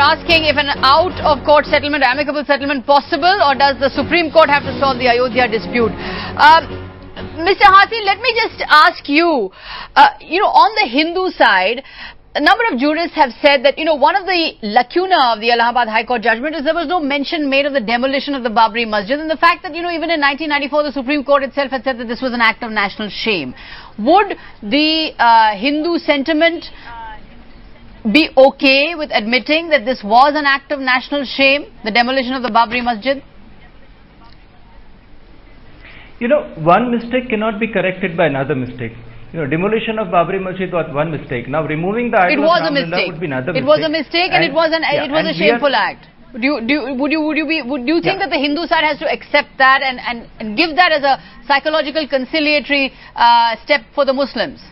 asking if an out-of-court settlement, amicable settlement possible, or does the Supreme Court have to solve the Ayodhya dispute? Mr. Hasi, let me just ask you, on the Hindu side, a number of jurists have said that, one of the lacuna of the Allahabad High Court judgment is there was no mention made of the demolition of the Babri Masjid, and the fact that, even in 1994, the Supreme Court itself had said that this was an act of national shame. Would the Hindu sentiment be okay with admitting that this was an act of national shame, the demolition of the Babri Masjid? One mistake cannot be corrected by another mistake. Demolition of Babri Masjid was one mistake. Now removing the idol of Ram Lalla would be another mistake. It was a mistake, and it was a shameful act. Would you think that the Hindu side has to accept that and give that as a psychological conciliatory step for the Muslims?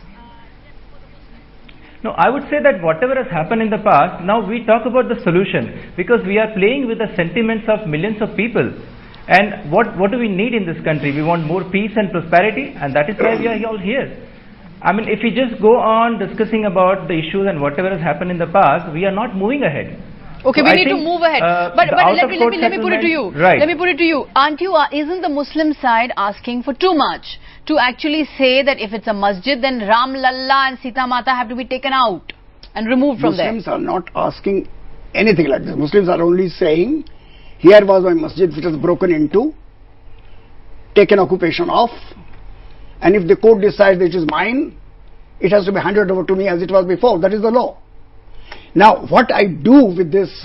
No, I would say that whatever has happened in the past, now we talk about the solution, because we are playing with the sentiments of millions of people. And what do we need in this country? We want more peace and prosperity, and that is why we are all here. I mean, if we just go on discussing about the issues and whatever has happened in the past, we are not moving ahead. Okay, we need to move ahead. But let me put it to you. Right. Let me put it to you. Isn't the Muslim side asking for too much to actually say that if it's a masjid, then Ram Lalla and Sita Mata have to be taken out and removed from there? Muslims are not asking anything like this. Muslims are only saying, here was my masjid which was broken into, taken occupation of, and if the court decides that it is mine, it has to be handed over to me as it was before. That is the law. Now, what I do with this,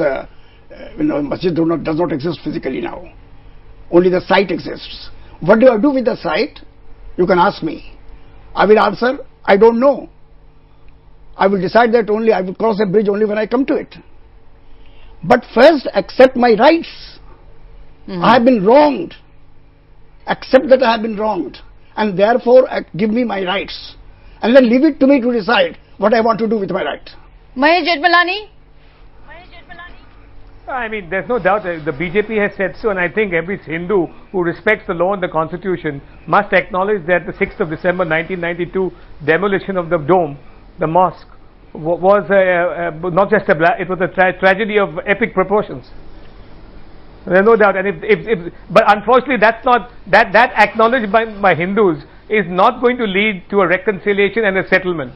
masjid does not exist physically now. Only the site exists. What do I do with the site? You can ask me. I will answer, I don't know. I will decide that I will cross a bridge only when I come to it. But first, accept my rights. I have been wronged. Accept that I have been wronged. And therefore, give me my rights. And then leave it to me to decide what I want to do with my right. Mahesh Jethmalani? I mean, there's no doubt that the BJP has said so, and I think every Hindu who respects the law and the constitution must acknowledge that the 6th of December 1992 demolition of the dome, the mosque, was not just it was a tragedy of epic proportions. There's no doubt, and but unfortunately, that's not that acknowledged by Hindus is not going to lead to a reconciliation and a settlement.